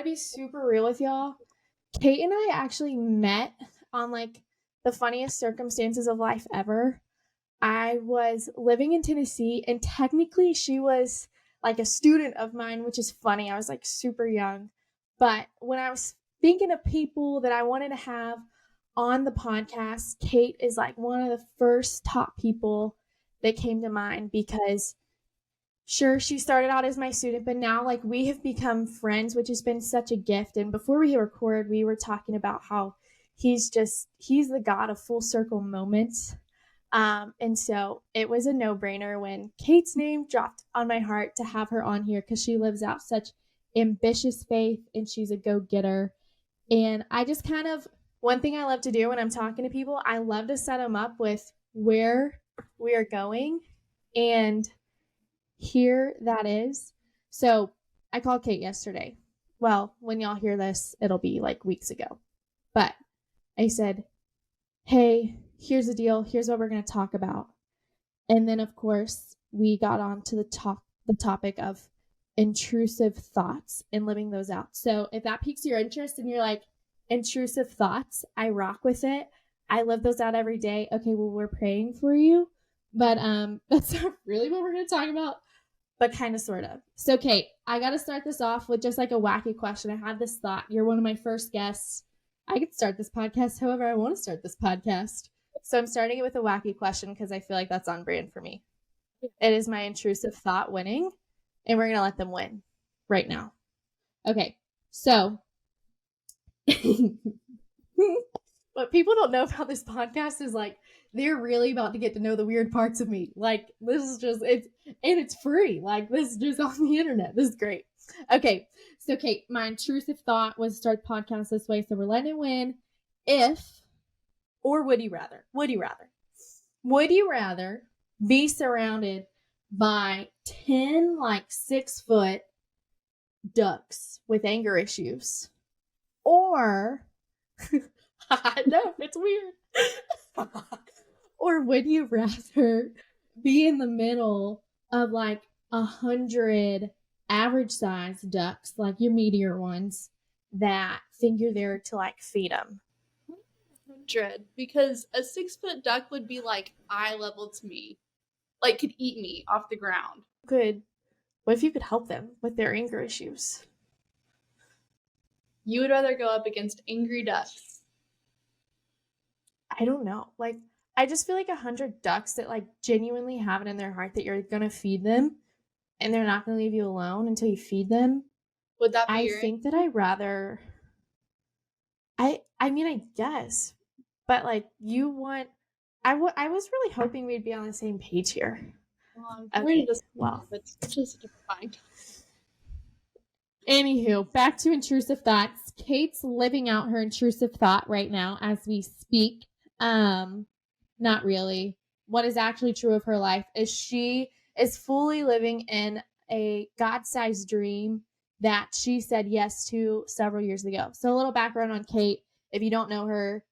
gotta be super real with y'all. Kate and I actually met on like the funniest circumstances of life ever. I was living in Tennessee, and technically she was like a student of mine, which is funny. I was like super young. But when I was thinking of people that I wanted to have on the podcast, Kate is like one of the first top people that came to mind because sure, she started out as my student, but now like we have become friends, which has been such a gift. And before we record, we were talking about how he's the god of full circle moments. And so it was a no-brainer when Kate's name dropped on my heart to have her on here because she lives out such ambitious faith and she's a go-getter. And I just kind of, one thing I love to do when I'm talking to people, I love to set them up with where we are going. And here that is. So I called Kate yesterday. Well, when y'all hear this, it'll be like weeks ago. But I said, hey, here's the deal. Here's what we're going to talk about. And then, of course, we got on to the topic of intrusive thoughts and living those out. So if that piques your interest and you're like, intrusive thoughts, I rock with it. I live those out every day. Okay, well, we're praying for you. But that's not really what we're going to talk about, but kind of, sort of. So, Kate, I got to start this off with just like a wacky question. I had this thought. You're one of my first guests. I could start this podcast however I want to start this podcast. So I'm starting it with a wacky question because I feel like that's on brand for me. It is my intrusive thought winning, and we're going to let them win right now. Okay, so what people don't know about this podcast is like they're really about to get to know the weird parts of me. Like this is just it's free. Like this is just on the internet. This is great. Okay, so Kate, my intrusive thought was to start the podcast this way, so we're letting it win. Would you rather be surrounded by 10 like 6-foot ducks with anger issues, or I know it's weird, or would you rather be in the middle of like 100 average sized ducks, like your meteor ones, that think you're there to like feed them? 100, because a 6-foot duck would be like eye level to me, like could eat me off the ground. Good. What if you could help them with their anger issues? You would rather go up against angry ducks? I don't know. Like, I just feel like 100 ducks that like genuinely have it in their heart that you're gonna feed them, and they're not gonna leave you alone until you feed them. Would that be I think that I'd rather. I mean, I guess, but like you want. I was really hoping we'd be on the same page here. Okay. Well, it's just fine. Anywho, back to intrusive thoughts. Kate's living out her intrusive thought right now as we speak. Not really. What is actually true of her life is she is fully living in a God-sized dream that she said yes to several years ago. So a little background on Kate. If you don't know her,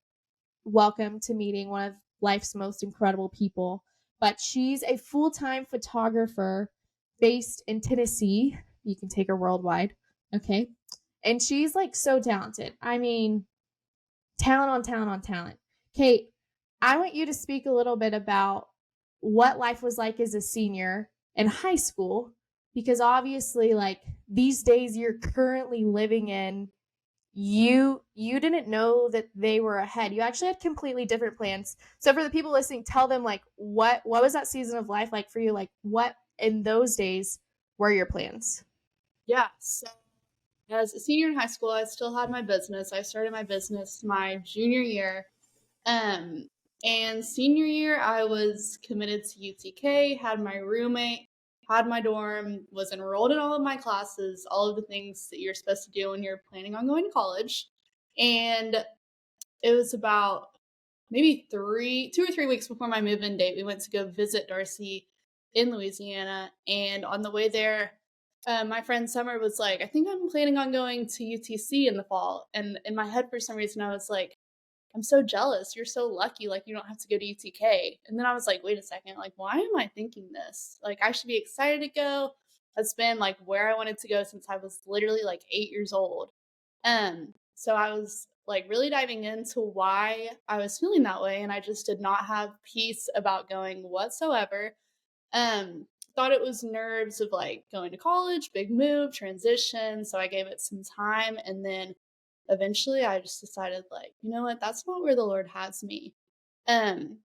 welcome to meeting one of life's most incredible people. But she's a full-time photographer based in Tennessee. You can take her worldwide. Okay. And she's like so talented. I mean, talent on talent on talent. Kate, I want you to speak a little bit about what life was like as a senior in high school, because obviously like these days you're currently living in, you didn't know that they were ahead. You actually had completely different plans. So for the people listening, tell them like what was that season of life like for you? Like what in those days were your plans? Yeah, so as a senior in high school, I still had my business. I started my business my junior year. And senior year, I was committed to UTK, had my roommate, had my dorm, was enrolled in all of my classes, all of the things that you're supposed to do when you're planning on going to college. And it was about maybe 2 or 3 weeks before my move-in date, we went to go visit Darcy in Louisiana. And on the way there, my friend Summer was like, I think I'm planning on going to UTC in the fall. And in my head, for some reason, I was like, I'm so jealous. You're so lucky. Like, you don't have to go to UTK. And then I was like, wait a second. Like, why am I thinking this? Like, I should be excited to go. That's been like where I wanted to go since I was literally like 8 years old. So I was like really diving into why I was feeling that way, and I just did not have peace about going whatsoever. Um, Thought it was nerves of like going to college, big move, transition. So I gave it some time, and then eventually I just decided like, you know what, that's not where the Lord has me. Um,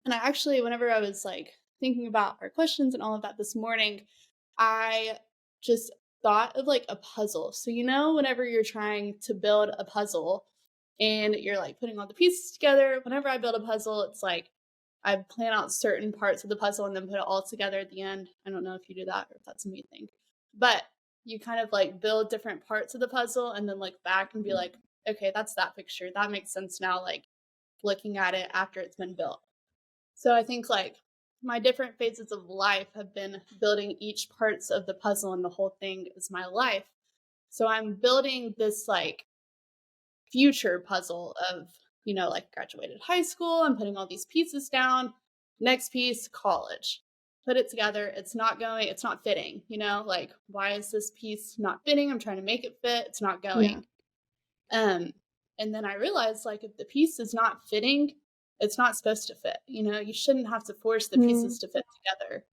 and I actually, whenever I was like thinking about our questions and all of that this morning, I just thought of like a puzzle. So, whenever you're trying to build a puzzle and you're like putting all the pieces together, whenever I build a puzzle, it's like I plan out certain parts of the puzzle and then put it all together at the end. I don't know if you do that or if that's a me thing, but you kind of like build different parts of the puzzle and then look back and be like, okay, that's that picture. That makes sense now, like looking at it after it's been built. So I think like my different phases of life have been building each parts of the puzzle, and the whole thing is my life. So I'm building this like future puzzle of, like graduated high school, I'm putting all these pieces down. Next piece, college. Put it together. It's not fitting, like why is this piece not fitting? I'm trying to make it fit. It's not Yeah. going. Um, and then I realized like if the piece is not fitting, it's not supposed to fit. You shouldn't have to force the Mm, pieces to fit together.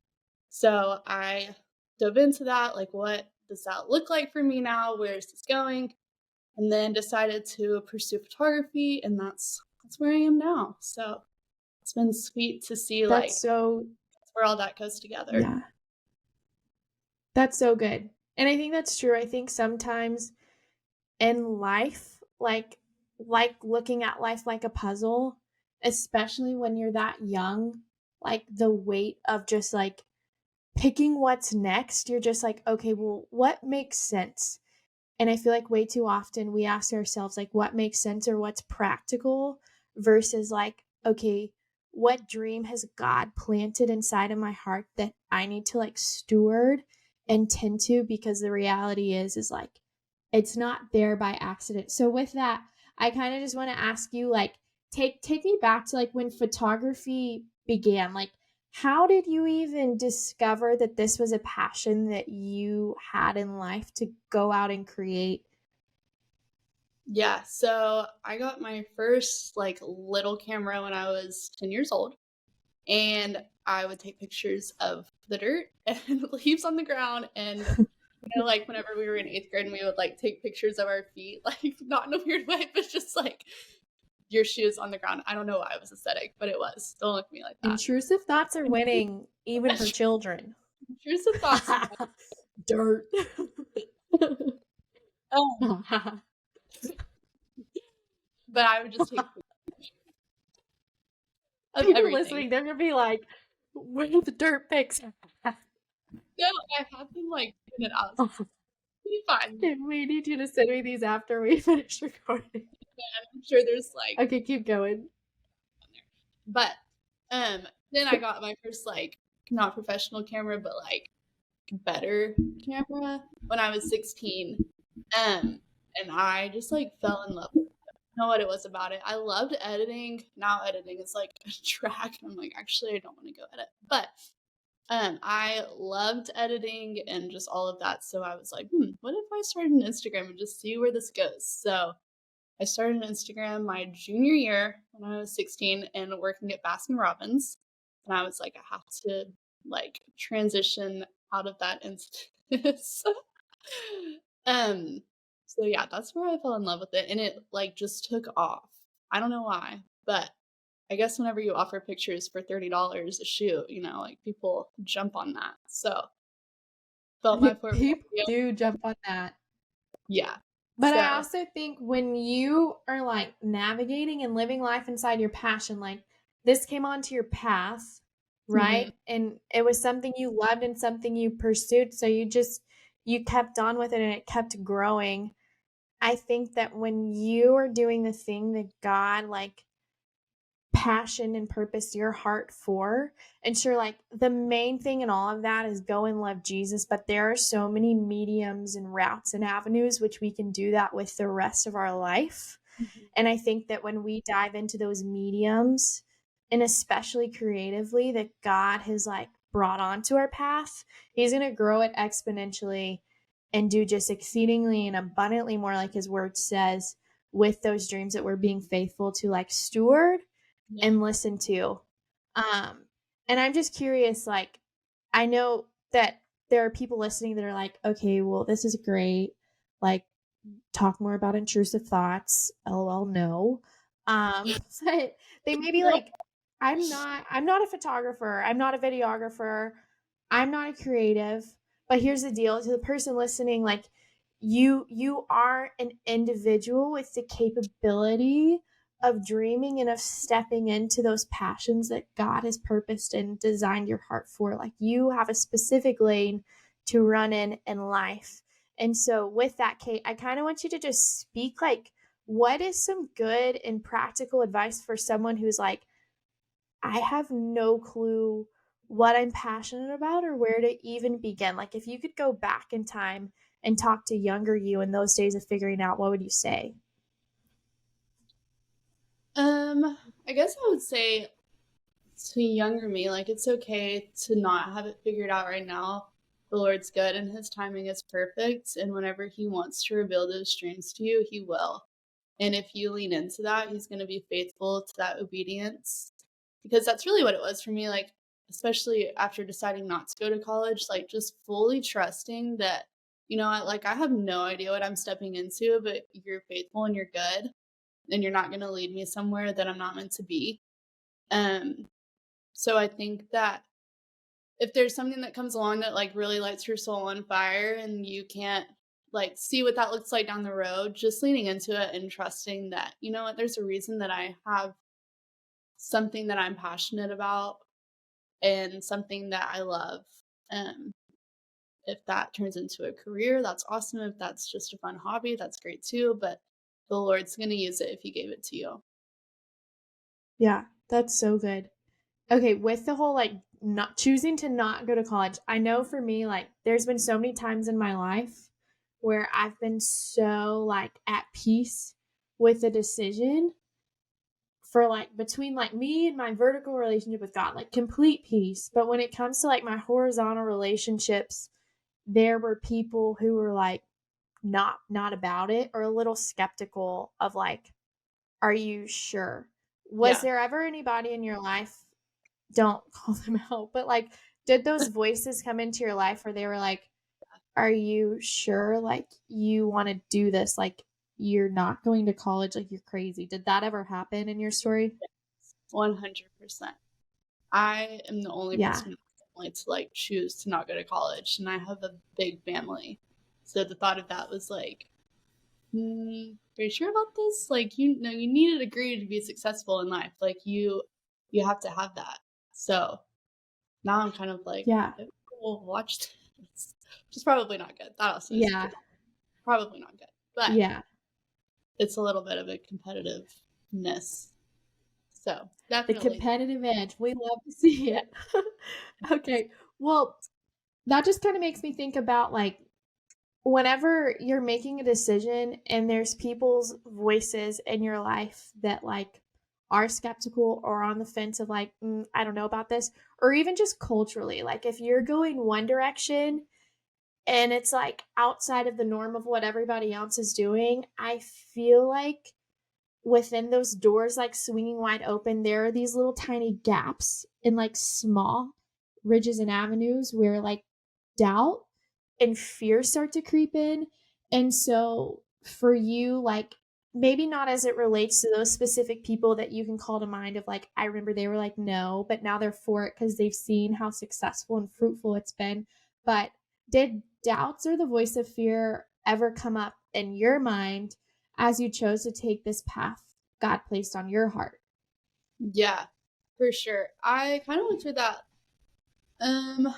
So I dove into that, like what does that look like for me now? Where is this going? And then decided to pursue photography, and that's where I am now. So it's been sweet to see that's like so, where all that goes together. yeah, that's so good. And I think that's true. I think sometimes in life, like looking at life like a puzzle, especially when you're that young, like the weight of just like picking what's next, you're just like, okay, well, what makes sense? And I feel like way too often we ask ourselves, like, what makes sense or what's practical versus, like, okay, what dream has God planted inside of my heart that I need to like steward and tend to? Because the reality is like, it's not there by accident. So, with that, I kind of just want to ask you, like, take me back to like when photography began. Like, how did you even discover that this was a passion that you had in life to go out and create? Yeah, so I got my first like little camera when I was 10 years old, and I would take pictures of the dirt and leaves on the ground. And like whenever we were in 8th grade, and we would like take pictures of our feet, like not in a weird way, but just like your shoes on the ground. I don't know why it was aesthetic, but it was. Don't look at me like that. Intrusive thoughts are winning, even for children. Here's the thoughts sometimes. Dirt. um, but I would just take pictures of People everything. listening, they're gonna be like, "Where are the dirt pics?" No, I have them like in it out. It'll be fine. We need you to send me these after we finish recording. I'm sure there's like, Okay, keep going. but then I got my first like not professional camera, but like better camera when I was 16. And I just like fell in love with it. I don't know what it was about it. I loved editing. Now editing is like a drag. And I'm like, actually, I don't want to go edit. But I loved editing and just all of that. So I was like, what if I started an Instagram and just see where this goes? So I started an Instagram my junior year when I was 16 and working at Baskin Robbins. And I was like, I have to like transition out of that instance. um, so yeah, that's where I fell in love with it. And it like just took off. I don't know why, but I guess whenever you offer pictures for $30 a shoot, like people jump on that. So felt my People portfolio. do jump on that. Yeah. But I So also think when you are like navigating and living life inside your passion, like this came onto your path, mhm. right? And it was something you loved and something you pursued. So you kept on with it and it kept growing. I think that when you are doing the thing that God like passion and purpose your heart for. And sure, like the main thing in all of that is go and love Jesus, but there are so many mediums and routes and avenues which we can do that with the rest of our life. Mhm. And I think that when we dive into those mediums, and especially creatively, that God has like brought onto our path, He's going to grow it exponentially. and do just exceedingly and abundantly more, like his word says, with those dreams that we're being faithful to like steward Yeah. and listen to. And I'm just curious, like, I know that there are people listening that are like, okay, well, this is great. Like, talk more about intrusive thoughts. LOL, no. But they may be like, I'm not a photographer. I'm not a videographer. I'm not a creative. But here's the deal to the person listening, like you are an individual with the capability of dreaming and of stepping into those passions that God has purposed and designed your heart for. Like you have a specific lane to run in life. And so, with that, Kate, I kind of want you to just speak like, what is some good and practical advice for someone who's like, I have no clue what I'm passionate about or where to even begin? Like, if you could go back in time and talk to younger you in those days of figuring out, what would you say? I guess I would say to younger me, like it's okay to not have it figured out right now. The Lord's good and his timing is perfect. And whenever he wants to reveal those dreams to you, he will. And if you lean into that, he's going to be faithful to that obedience. Because that's really what it was for me. Like, especially after deciding not to go to college, like just fully trusting that, like I have no idea what I'm stepping into, but you're faithful and you're good. And you're not going to lead me somewhere that I'm not meant to be. Um, so I think that if there's something that comes along that like really lights your soul on fire and you can't like see what that looks like down the road, just leaning into it and trusting that, you know what, there's a reason that I have something that I'm passionate about and something that I love. Um, if that turns into a career, that's awesome. If that's just a fun hobby, that's great too. But the Lord's going to use it if he gave it to you. Yeah, that's so good. Okay, with the whole like not choosing to not go to college, I know for me, like, there's been so many times in my life where I've been so like at peace with a decision for like between like me and my vertical relationship with God, like complete peace. But when it comes to like my horizontal relationships, there were people who were like not about it or a little skeptical of like, are you sure? Was Yeah. there ever anybody in your life, don't call them out, but like, did those voices come into your life where they were like, are you sure like you want to do this? Like, you're not going to college, like you're crazy. Did that ever happen in your story? 100%. I am the only Yeah. person in my family to like choose to not go to college, and I have a big family. So the thought of that was like, are you sure about this? Like, you know, you need a degree to be successful in life. Like, you have to have that. So now I'm kind of like, Yeah. "Okay, we'll watch this. Which is probably not good. That also is Yeah. probably not good, but Yeah. it's a little bit of a competitiveness. So The definitely, competitive edge. We love to see yeah, it. Okay. Well, that just kind of makes me think about like whenever you're making a decision and there's people's voices in your life that like are skeptical or on the fence of like, I don't know about this, or even just culturally, like if you're going one direction and it's like outside of the norm of what everybody else is doing, I feel like within those doors like swinging wide open, there are these little tiny gaps in like small ridges and avenues where like doubt and fear start to creep in. And so for you, like, maybe not as it relates to those specific people that you can call to mind of like, I remember they were like no, but now they're for it because they've seen how successful and fruitful it's been. But did doubts or the voice of fear ever come up in your mind as you chose to take this path God placed on your heart? yeah, for sure. I kind of went through that um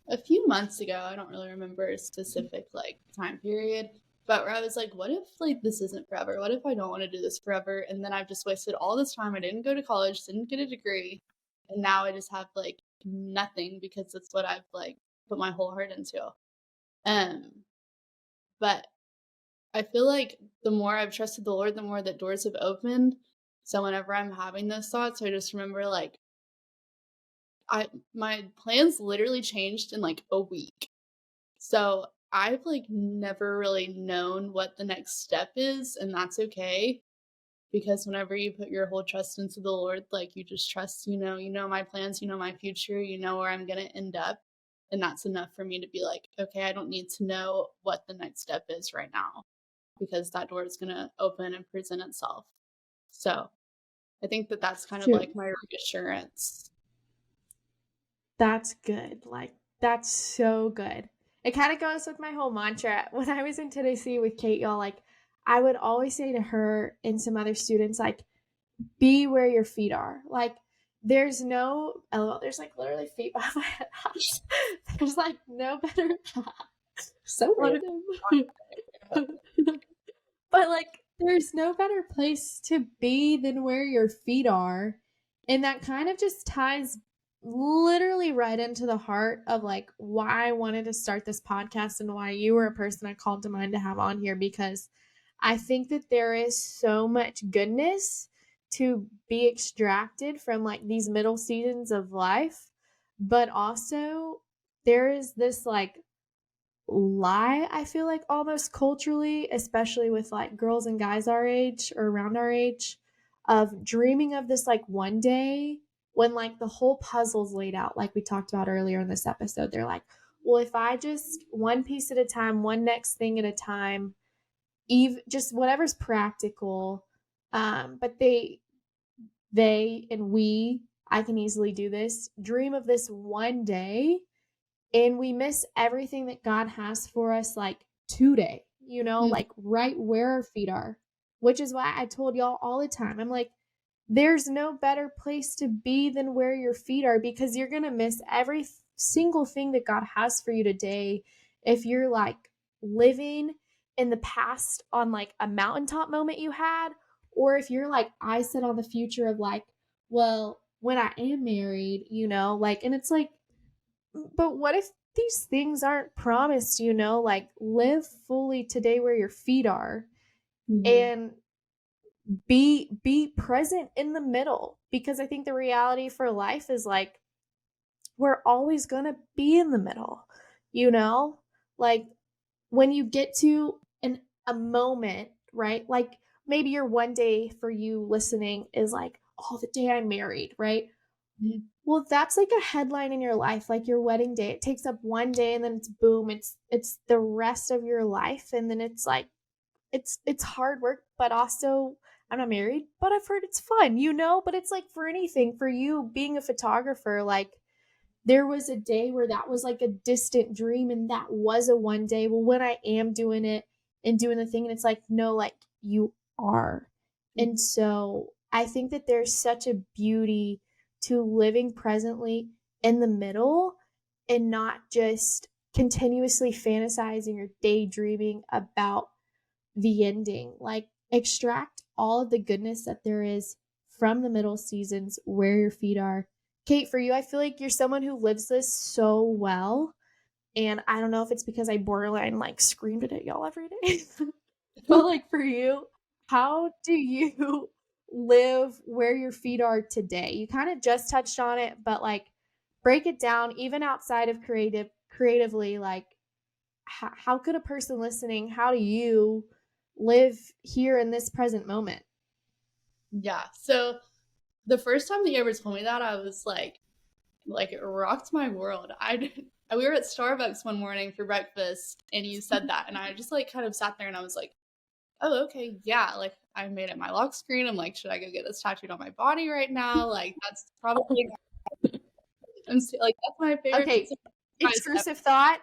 a few months ago. I don't really remember a specific like time period, but where I was like, what if like this isn't forever? What if I don't want to do this forever? And then I've just wasted all this time. I didn't go to college, didn't get a degree, and now I just have like nothing because that's what I've like put my whole heart into. Um, but I feel like the more I've trusted the Lord, the more that doors have opened. So whenever I'm having those thoughts, I just remember like I my plans literally changed in like a week. So I've like never really known what the next step is, and that's okay. Because whenever you put your whole trust into the Lord, like, you just trust, you know my plans, you know my future, you know where I'm gonna end up, and that's enough for me to be like, "Okay, I don't need to know what the next step is right now, because that door is gonna open and present itself." So, I think that that's kind of Shoot, like my reassurance. that's good. Like, that's so good. It kind of goes with my whole mantra. When I was in Tennessee with Kate, y'all, like, I would always say to her and some other students, like, be where your feet are. Like, there's no, oh, there's like literally feet by my house. There's like no better, so What if random. But like, there's no better place to be than where your feet are. And that kind of just ties literally right into the heart of like why I wanted to start this podcast and why you were a person I called to mind to have on here, because I think that there is so much goodness to be extracted from like these middle seasons of life, but also there is this like lie, I feel like, almost culturally, especially with like girls and guys our age or around our age, of dreaming of this like one day when like the whole puzzle's laid out, like we talked about earlier in this episode. They're like, well, if I just one piece at a time, one next thing at a time, even just whatever's practical. But they and we, I can easily do this, dream of this one day, and we miss everything that God has for us like today, Mm, like right where our feet are, which is why I told y'all all the time. I'm like, there's no better place to be than where your feet are, because you're going to miss every single thing that God has for you today if you're like living in the past on like a mountaintop moment you had, or if you're like I said on the future of like, well, when I am married, like, and it's like, but what if these things aren't promised, like live fully today where your feet are, mhm, and be present in the middle, because I think the reality for life is like we're always going to be in the middle, you know? Like when you get to a moment, right? Like maybe your one day for you listening is like, oh, the day I'm married, right? mhm, Well, that's like a headline in your life, like your wedding day. It takes up one day and then it's boom, it's the rest of your life, and then it's like it's hard work, but also I'm not married, but I've heard it's fun, but it's like for anything, for you being a photographer, like there was a day where that was like a distant dream and that was a one day. Well, when I am doing it and doing the thing, and it's like, no, like you are. And mhm. so I think that there's such a beauty to living presently in the middle and not just continuously fantasizing or daydreaming about the ending. Like, extract all of the goodness that there is from the middle seasons where your feet are. Kate, for you, I feel like you're someone who lives this so well. And I don't know if it's because I borderline like screamed it at y'all every day, but like for you, how do you live where your feet are today? You kind of just touched on it, but like break it down, even outside of creatively, like how could a person listening, how do you live here in this present moment? Yeah. So the first time that you ever told me that, I was like it rocked my world. We were at Starbucks one morning for breakfast, and you said that, and I just like kind of sat there, and I was like, oh, okay, yeah. Like I made it my lock screen. I'm like, should I go get this tattooed on my body right now? Like that's probably like that's my favorite piece Okay, of advice ever. exclusive thought.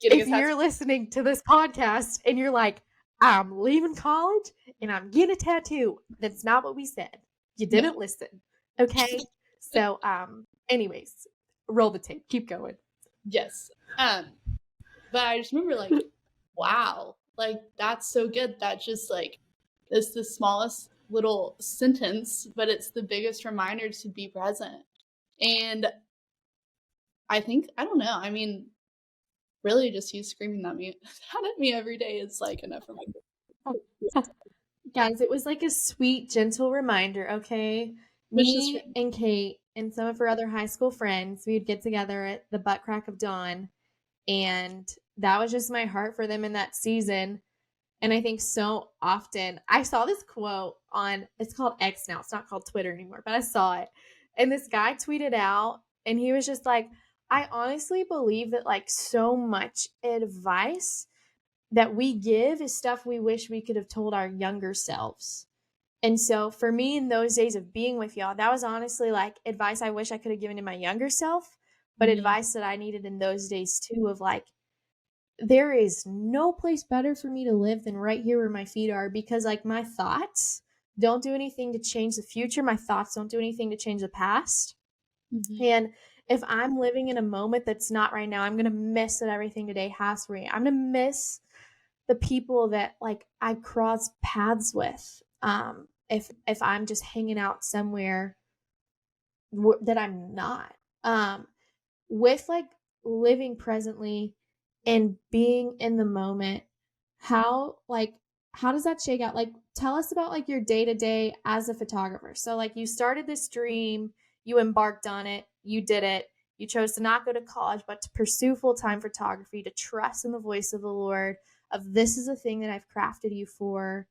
Getting a If tattoo. you're listening to this podcast and you're like, I'm leaving college and I'm getting a tattoo, that's not what we said. You No. didn't listen. Okay. So, anyways, roll the tape. Keep going. Yes. But I just remember like, wow, like that's so good. That just like is the smallest little sentence, but it's the biggest reminder to be present. And I think I don't know. I mean, really, just you screaming at me that at me every day is like enough for my. Guys, it was like a sweet, gentle reminder, okay? It's just Me and Kate and some of her other high school friends, we would get together at the butt crack of dawn, and that was just my heart for them in that season. And I think so often I saw this quote on, it's called X now. It's not called Twitter anymore, but I saw it. And this guy tweeted out and he was just like, I honestly believe that like so much advice that we give is stuff we wish we could have told our younger selves. And so for me in those days of being with y'all, that was honestly like advice I wish I could have given to my younger self, but advice that I needed in those days too of like, there is no place better for me to live than right here where my feet are, because like my thoughts don't do anything to change the future. My thoughts don't do anything to change the past. Mm-hmm. And if I'm living in a moment that's not right now, I'm going to miss what everything today has for me. I'm going to miss the people that like I cross paths with. If I'm just hanging out somewhere that I'm not. With like living presently and being in the moment, how like how does that shake out? Like tell us about like your day to day as a photographer. So like you started this dream, you embarked on it, you did it. You chose to not go to college, but to pursue full-time photography, to trust in the voice of the Lord, of this is a thing that I've crafted you for.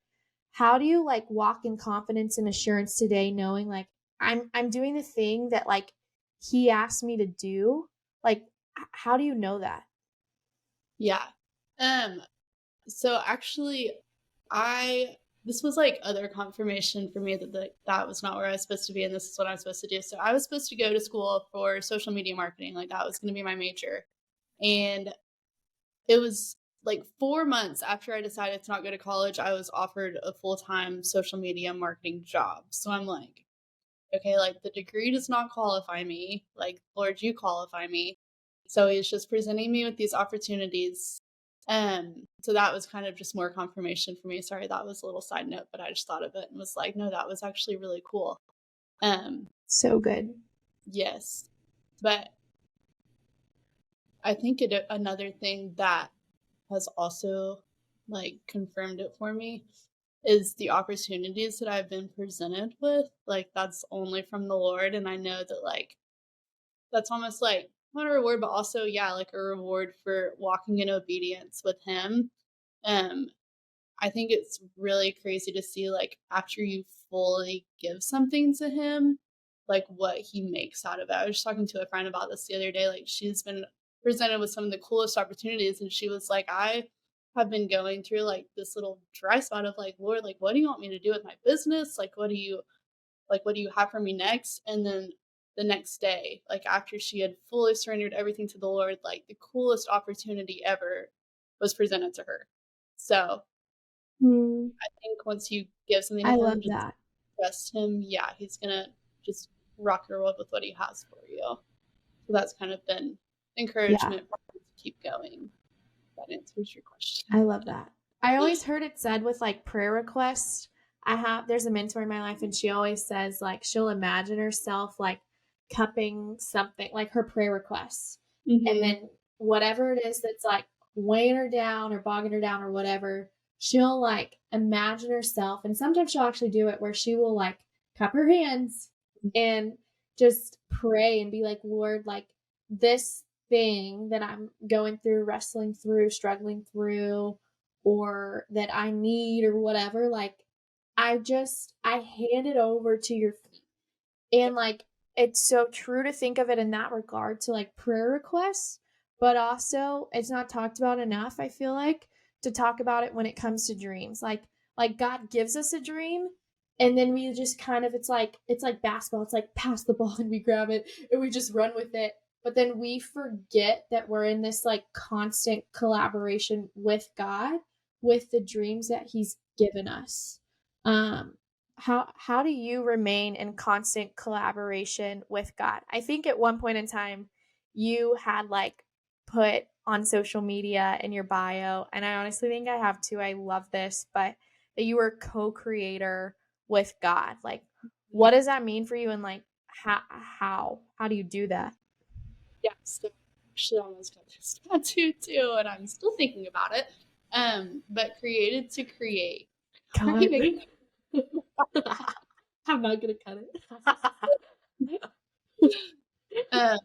How do you like walk in confidence and assurance today, knowing like I'm doing the thing that like he asked me to do? Like, how do you know that? Yeah. So actually, this was like other confirmation for me that that was not where I was supposed to be, and this is what I'm supposed to do. So I was supposed to go to school for social media marketing, like that was going to be my major, and it was like 4 months after I decided to not go to college, I was offered a full-time social media marketing job. So I'm like, okay, like the degree does not qualify me. Like, Lord, you qualify me. So he's just presenting me with these opportunities. So that was kind of just more confirmation for me. Sorry, that was a little side note, but I just thought of it and was like, no, that was actually really cool. So good. Yes. But I think another thing that has also like confirmed it for me is the opportunities that I've been presented with. Like that's only from the Lord, and I know that like that's almost like not a reward, but also yeah, like a reward for walking in obedience with Him. Um, I think it's really crazy to see like after you fully give something to Him, like what He makes out of it. I was just talking to a friend about this the other day. Like she's been presented with some of the coolest opportunities, and she was like, I have been going through like this little dry spot of like, Lord, like what do you want me to do with my business? What do you have for me next? And then the next day, like after she had fully surrendered everything to the Lord, like the coolest opportunity ever was presented to her. So Hmm. I think once you give something to I Him, love just that. trust Him, yeah, He's gonna just rock your world with what He has for you. So that's kind of been Yeah, encouragement for me to keep going. That answers your question. I love that. I always heard it said with like prayer requests. There's a mentor in my life and she always says like she'll imagine herself like cupping something like her prayer requests. And Mm-hmm. then whatever it is that's like weighing her down or bogging her down or whatever, she'll like imagine herself. And sometimes she'll actually do it where she will like cup her hands and just pray and be like, Lord, like this thing that I'm going through, wrestling through, struggling through, or that I need or whatever, like I hand it over to your feet. And like it's so true to think of it in that regard to like prayer requests, but also it's not talked about enough, I feel like, to talk about it when it comes to dreams. Like God gives us a dream and then we just kind of it's like basketball. It's like pass the ball and we grab it and we just run with it. But then we forget that we're in this like constant collaboration with God with the dreams that He's given us. Um how do you remain in constant collaboration with God? I think at one point in time you had like put on social media in your bio, and I honestly think I have too. I love this, but that you were co-creator with God. Like what does that mean for you, and like how do you do that? Yeah, so actually almost got this tattoo too, and I'm still thinking about it. But created to create. Why are you God. making I'm not gonna cut it. uh,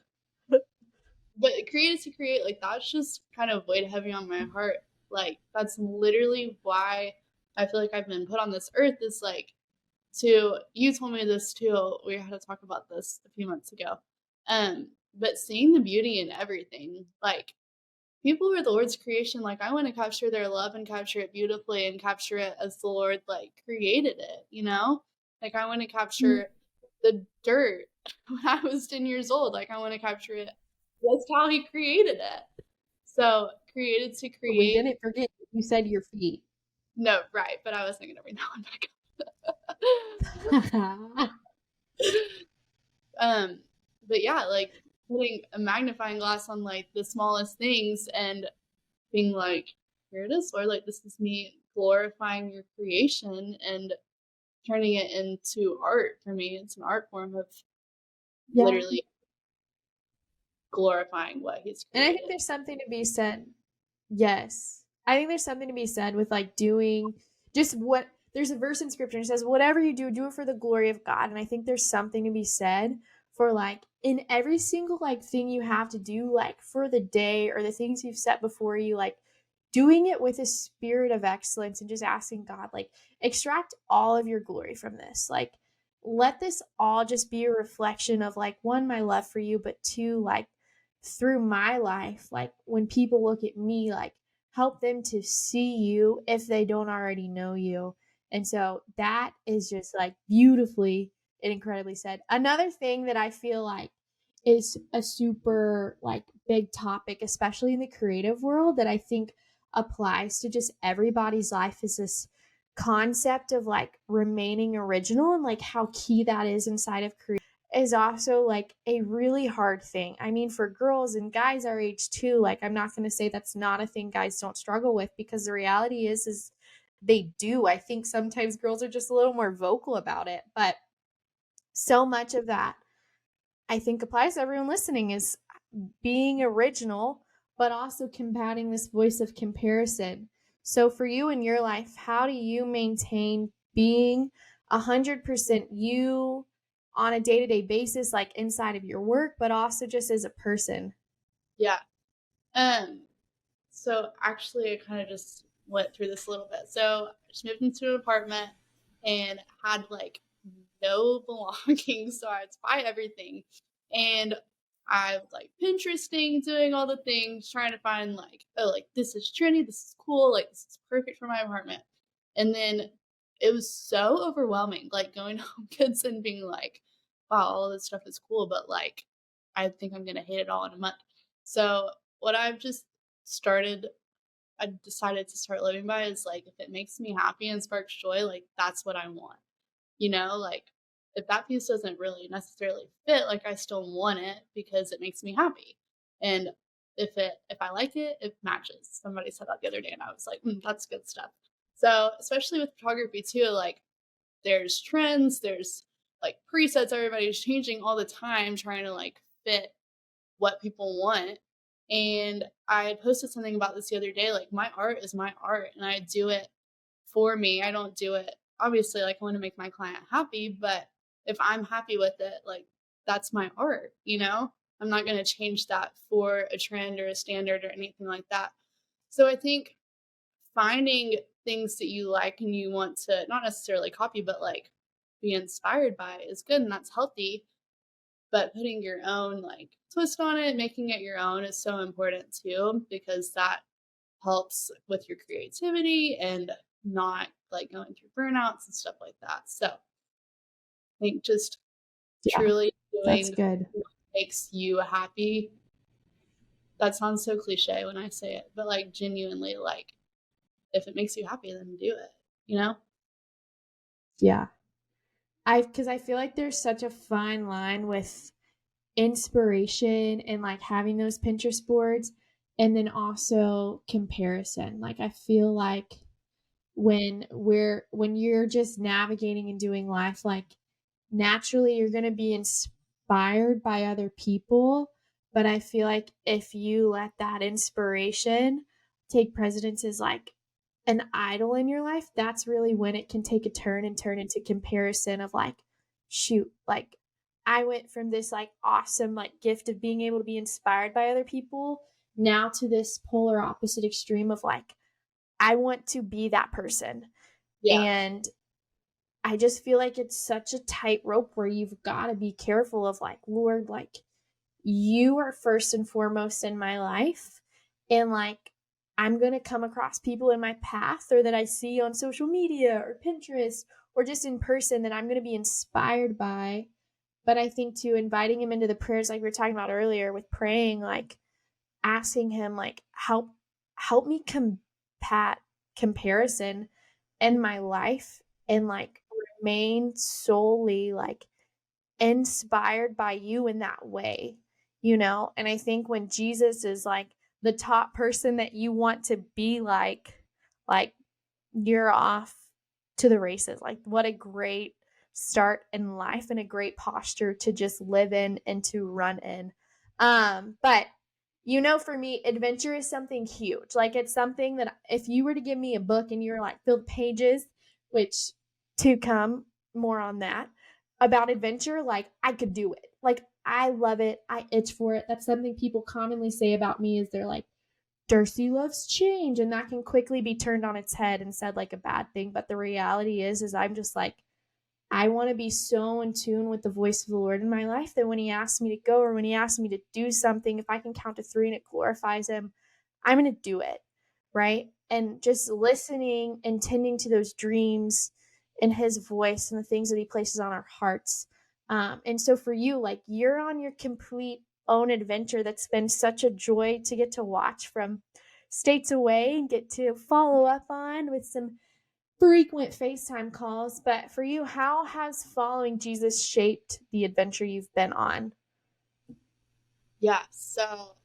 but created to create, like, that's just kind of weighed heavy on my heart. Like, that's literally why I feel like I've been put on this earth is like to you told me this too. We had to talk about this a few months ago. But seeing the beauty in everything, like people are the Lord's creation. Like I want to capture their love and capture it beautifully and capture it as the Lord like created it, you know? Like I want to Mm. capture the dirt when I was 10 years old. Like I want to capture it. That's how he created it. So created to We create. didn't forget you said your feet. No, right, but I wasn't gonna bring that one back up. um, but yeah, like putting a magnifying glass on like the smallest things and being like, here it is, Lord, like this is me glorifying your creation and turning it into art for me. It's an art form of Yeah. literally glorifying what he's And I think created. there's something to be said. Yes. I think there's something to be said with like doing just what there's a verse in scripture and it says, whatever you do it for the glory of God. And I think there's something to be said for like in every single like thing you have to do, like for the day or the things you've set before you, like doing it with a spirit of excellence and just asking God, like, extract all of your glory from this. Like, let this all just be a reflection of like one, my love for you, but two, like through my life, like when people look at me, like help them to see you if they don't already know you. And so that is just like beautifully and incredibly said. Another thing that I feel like is a super like big topic, especially in the creative world, that I think applies to just everybody's life is this concept of like remaining original and like how key that is inside of creative is also like a really hard thing. I mean, for girls and guys our age too, like I'm not going to say that's not a thing guys don't struggle with because the reality is they do. I think sometimes girls are just a little more vocal about it, but so much of that I think applies to everyone listening is being original, but also combating this voice of comparison. So, for you in your life, how do you maintain being 100% you on a day to day basis, like inside of your work, but also just as a person? Yeah. Um, so actually I kind of just went through this a little bit. So I just moved into an apartment and had like no belongings, so I had to buy everything. And I was like Pinteresting, doing all the things, trying to find like, oh, like this is trendy, this is cool, like this is perfect for my apartment. And then it was so overwhelming, like going home kids and being like, wow, all this stuff is cool, but like I think I'm gonna hate it all in a month. So what I've just started I decided to start living by is like if it makes me happy and sparks joy, like that's what I want. You know, like if that piece doesn't really necessarily fit, like I still want it because it makes me happy. And if I like it, it matches. Somebody said that the other day and I was like, that's good stuff. So especially with photography too, like there's trends, there's like presets, everybody's changing all the time, trying to like fit what people want. And I had posted something about this the other day. Like, my art is my art, and I do it for me. I don't do it, obviously, like, I want to make my client happy, but if I'm happy with it, like, that's my art, you know? I'm not going to change that for a trend or a standard or anything like that. So I think finding things that you like and you want to not necessarily copy, but like be inspired by is good and that's healthy, but putting your own like twist on it, making it your own is so important too, because that helps with your creativity and not like going through burnouts and stuff like that. So I think just Yeah, truly that's doing good. what makes you happy. That sounds so cliche when I say it, but like genuinely, like if it makes you happy, then do it, you know? Yeah. Because I feel like there's such a fine line with inspiration and like having those Pinterest boards and then also comparison. Like, I feel like when you're just navigating and doing life, like naturally you're going to be inspired by other people, but I feel like if you let that inspiration take precedence as like an idol in your life, that's really when it can take a turn and turn into comparison of like, shoot, like I went from this like awesome like gift of being able to be inspired by other people now to this polar opposite extreme of like, I want to be that person. Yeah. And I just feel like it's such a tightrope where you've got to be careful of like, Lord, like you are first and foremost in my life. And like, I'm going to come across people in my path or that I see on social media or Pinterest or just in person that I'm going to be inspired by. But I think too, inviting him into the prayers, like we were talking about earlier with praying, like asking him, like, help me combat comparison in my life and like remain solely like inspired by you in that way, you know? And I think when Jesus is like the top person that you want to be like you're off to the races. Like what a great start in life and a great posture to just live in and to run in. But you know, for me, adventure is something huge. Like it's something that if you were to give me a book and you're like fill the pages, which to come more on that about adventure, like I could do it. Like I love it. I itch for it. That's something people commonly say about me is they're like, Darcy loves change, and that can quickly be turned on its head and said like a bad thing. But the reality is I'm just like, I want to be so in tune with the voice of the Lord in my life that when he asks me to go or when he asks me to do something, if I can count to 3 and it glorifies him, I'm going to do it. Right. And just listening and tending to those dreams and his voice and the things that he places on our hearts. And so for you, like you're on your complete own adventure that's been such a joy to get to watch from states away and get to follow up on with some frequent FaceTime calls. But for you, how has following Jesus shaped the adventure you've been on? Yeah. So,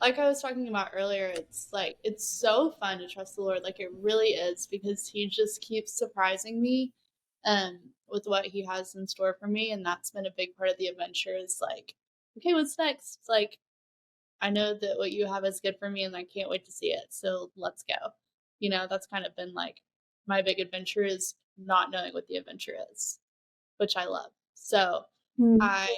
like I was talking about earlier, it's like it's so fun to trust the Lord. Like it really is because he just keeps surprising me with what he has in store for me. And that's been a big part of the adventure is like, okay, what's next? It's like I know that what you have is good for me and I can't wait to see it. So let's go. You know, that's kind of been like my big adventure is not knowing what the adventure is, which I love. So Mm, I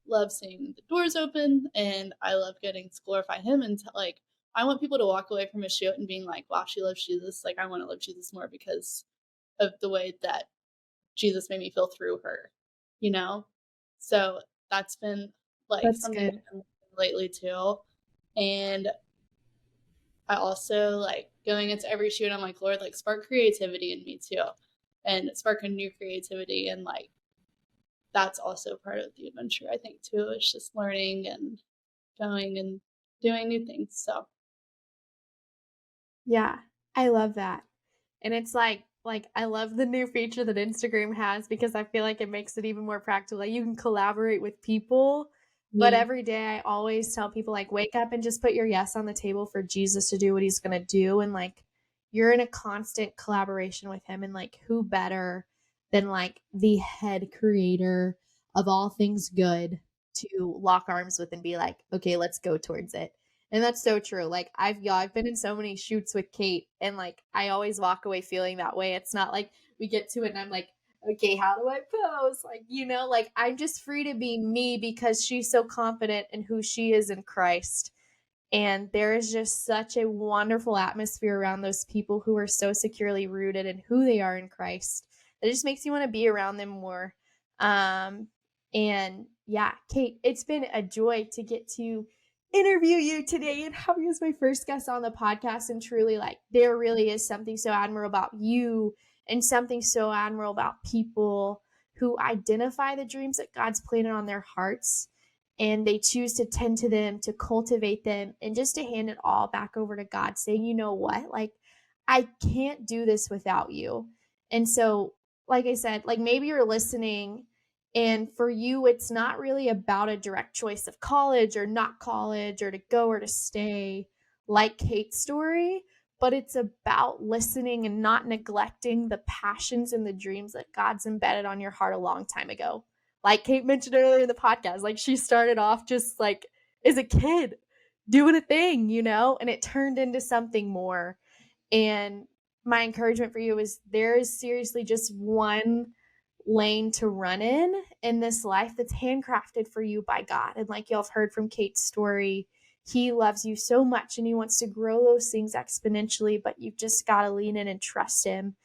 love seeing the doors open and I love getting to glorify him and like I want people to walk away from a shoot and being like, wow, she loves Jesus. Like I want to love Jesus more because of the way that Jesus made me feel through her, you know? So that's been like that's something good. I've been lately too. And I also like going into every shoot, I'm like, Lord, like spark creativity in me too. And spark a new creativity and like that's also part of the adventure, I think too. It's just learning and going and doing new things. So Yeah, I love that. And it's like I love the new feature that Instagram has because I feel like it makes it even more practical. Like you can collaborate with people, but mm, every day I always tell people like wake up and just put your yes on the table for Jesus to do what he's going to do and like you're in a constant collaboration with him and like who better than like the head creator of all things good to lock arms with and be like, "Okay, let's go towards it." And that's so true. Like I've been in so many shoots with Kate and like I always walk away feeling that way. It's not like we get to it and I'm like, okay, how do I pose? Like, you know, like I'm just free to be me because she's so confident in who she is in Christ. And there is just such a wonderful atmosphere around those people who are so securely rooted in who they are in Christ. It just makes you want to be around them more. Um, and yeah, Kate, it's been a joy to get to interview you today and have you as my first guest on the podcast. And truly, like, there really is something so admirable about you and something so admirable about people who identify the dreams that God's planted on their hearts and they choose to tend to them, to cultivate them, and just to hand it all back over to God, saying, you know what? Like, I can't do this without you. And so, like I said, like maybe you're listening, and for you, it's not really about a direct choice of college or not college or to go or to stay, like Kate's story, but it's about listening and not neglecting the passions and the dreams that God's embedded on your heart a long time ago. Like Kate mentioned earlier in the podcast, like she started off just like as a kid doing a thing, you know, and it turned into something more. And my encouragement for you is there is seriously just lane to run in this life that's handcrafted for you by God. And like y'all have heard from Kate's story, he loves you so much and he wants to grow those things exponentially, but you've just got to lean in and trust him.